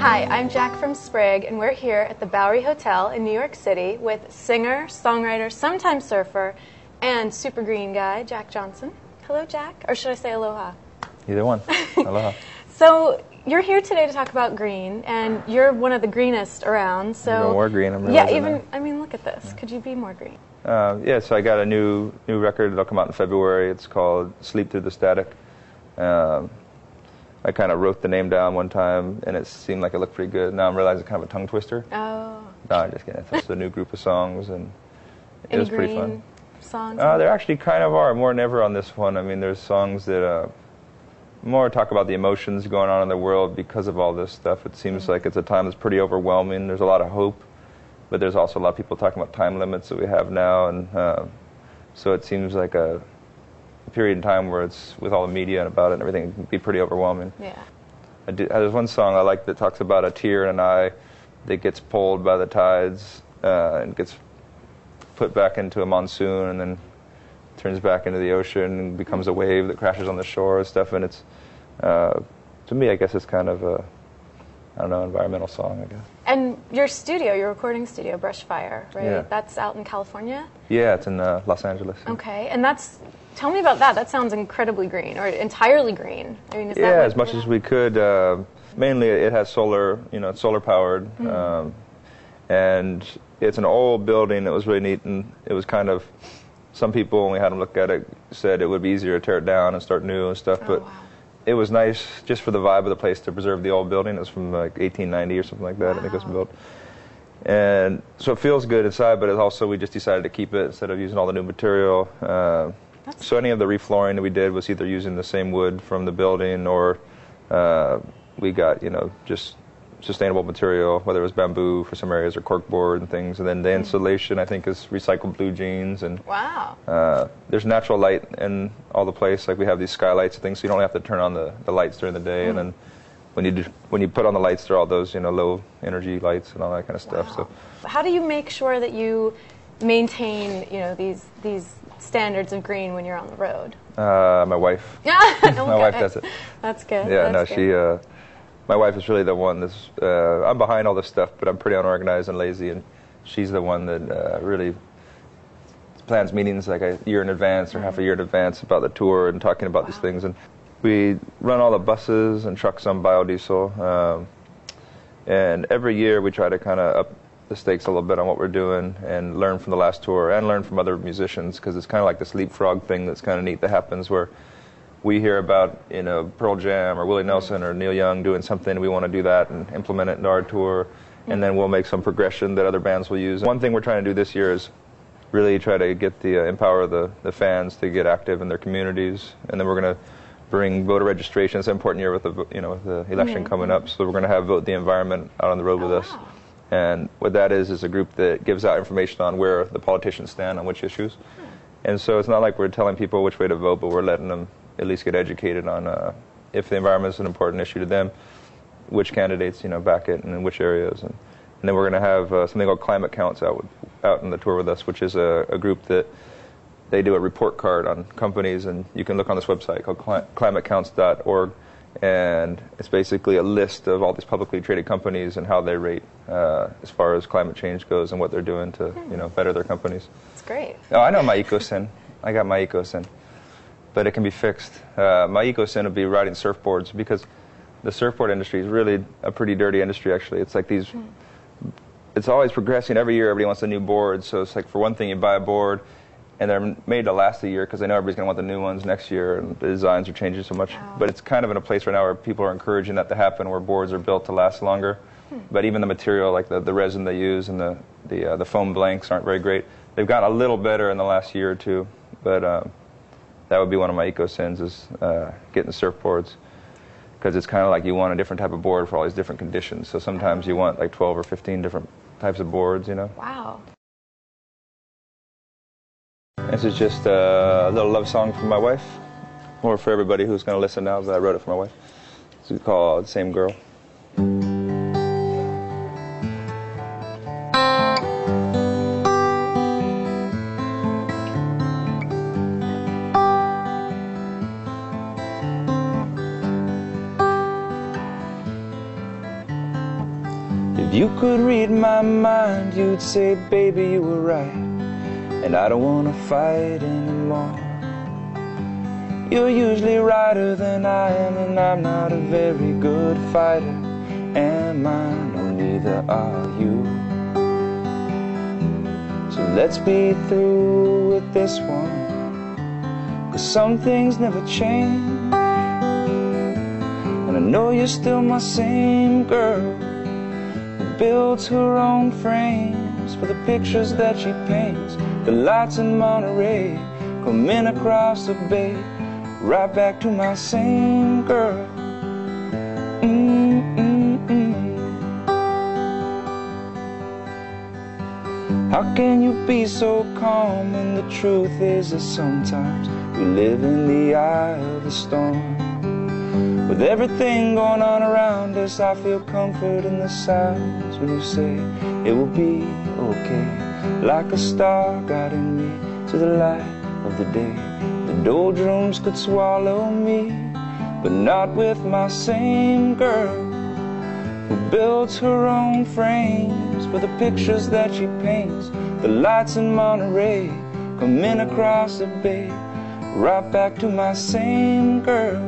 Hi, I'm Jack from Sprig, and we're here at the Bowery Hotel in New York City with singer, songwriter, sometimes surfer, and super green guy, Jack Johnson. Hello, Jack. Or should I say aloha? Either one. Aloha. So you're here today to talk about green, and you're one of the greenest around. So even more green, I'm Yeah, realizing even, that. I mean, look at this. Could you be more green? Yeah, so I got a new record that'll come out in February. It's called Sleep Through the Static. I kind of wrote the name down one time, and it seemed like it looked pretty good. Now I'm realizing it's kind of a tongue twister. Oh. No, I'm just kidding. It's a new group of songs, and it was pretty fun. Songs? There actually kind of are, more than ever on this one. I mean, there's songs that more talk about the emotions going on in the world because of all this stuff. It seems like it's a time that's pretty overwhelming. There's a lot of hope, but there's also a lot of people talking about time limits that we have now, and so it seems like a period in time where it's, with all the media and about it and everything, it can be pretty overwhelming. Yeah. There's one song I like that talks about a tear in an eye that gets pulled by the tides and gets put back into a monsoon and then turns back into the ocean and becomes a wave that crashes on the shore and stuff. And it's, to me, I guess it's kind of a, I don't know, environmental song, I guess. And your studio, your recording studio, Brushfire, right? Yeah. That's out in California? Yeah, it's in Los Angeles. Yeah. Okay, and tell me about that. That sounds incredibly green, or entirely green. I mean, is that as much as we could. Mainly, it has solar. It's solar powered, and it's an old building that was really neat. And it was kind of, some people, when we had them look at it, said it would be easier to tear it down and start new and stuff. But wow. It was nice just for the vibe of the place to preserve the old building. It was from like 1890 or something like that. Wow. I think it was built. And so it feels good inside, but it's also, we just decided to keep it instead of using all the new material. So any of the reflooring that we did was either using the same wood from the building, or we got, just sustainable material, whether it was bamboo for some areas or corkboard and things. And then the insulation, I think, is recycled blue jeans. And wow. There's natural light in all the place. Like we have these skylights and things, so you don't have to turn on the lights during the day. And then when you put on the lights, there are all those, low energy lights and all that kind of stuff. Wow. So how do you make sure that you maintain, these standards of green when you're on the road? My wife. Okay. My wife does it. That's good. Yeah, That's good. My wife is really the one that's, I'm behind all this stuff, but I'm pretty unorganized and lazy, and she's the one that really plans meetings like a year in advance or half a year in advance about the tour and talking about these things. And we run all the buses and trucks on biodiesel, and every year we try to kind of up the stakes a little bit on what we're doing and learn from the last tour and learn from other musicians, because it's kind of like this leapfrog thing that's kind of neat that happens where we hear about, Pearl Jam or Willie Nelson or Neil Young doing something, we want to do that and implement it into our tour, and then we'll make some progression that other bands will use. One thing we're trying to do this year is really try to get empower the fans to get active in their communities, and then we're going to bring voter registration. It's an important year with the election coming up, so we're going to have Vote the Environment out on the road with us. Wow. And what that is a group that gives out information on where the politicians stand on which issues. And so it's not like we're telling people which way to vote, but we're letting them at least get educated on if the environment is an important issue to them, which candidates back it and in which areas. And then we're going to have something called Climate Counts out in the tour with us, which is a group that they do a report card on companies, and you can look on this website called climatecounts.org. And it's basically a list of all these publicly traded companies and how they rate as far as climate change goes and what they're doing to better their companies. That's great. Oh, I know my eco-sin. I got my eco-sin. But it can be fixed. My eco-sin would be riding surfboards, because the surfboard industry is really a pretty dirty industry, actually. It's like these... It's always progressing. Every year everybody wants a new board. So it's like, for one thing, you buy a board, and they're made to last a year because they know everybody's going to want the new ones next year, and the designs are changing so much. Wow. But it's kind of in a place right now where people are encouraging that to happen, where boards are built to last longer. But even the material, like the resin they use and the foam blanks aren't very great. They've gotten a little better in the last year or two, but that would be one of my eco-sins, is getting surfboards, because it's kind of like you want a different type of board for all these different conditions. So sometimes you want like 12 or 15 different types of boards, Wow. This is just a little love song for my wife, or for everybody who's going to listen now, but I wrote it for my wife. It's called Same Girl. If you could read my mind, you'd say, baby, you were right, and I don't want to fight anymore. You're usually righter than I am, and I'm not a very good fighter. Am I? No, neither are you. So let's be through with this one, 'cause some things never change. And I know you're still my same girl who builds her own frames for the pictures that she paints. The lights in Monterey coming across the bay, right back to my same girl. How can you be so calm when the truth is that sometimes we live in the eye of the storm? With everything going on around us, I feel comfort in the silence when you say it will be okay. Like a star guiding me to the light of the day. The doldrums could swallow me, but not with my same girl who builds her own frames for the pictures that she paints. The lights in Monterey coming across the bay, right back to my same girl.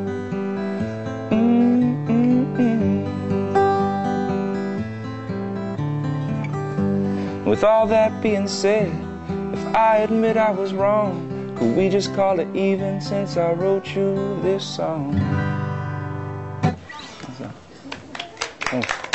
With all that being said, if I admit I was wrong, could we just call it even since I wrote you this song? Thanks.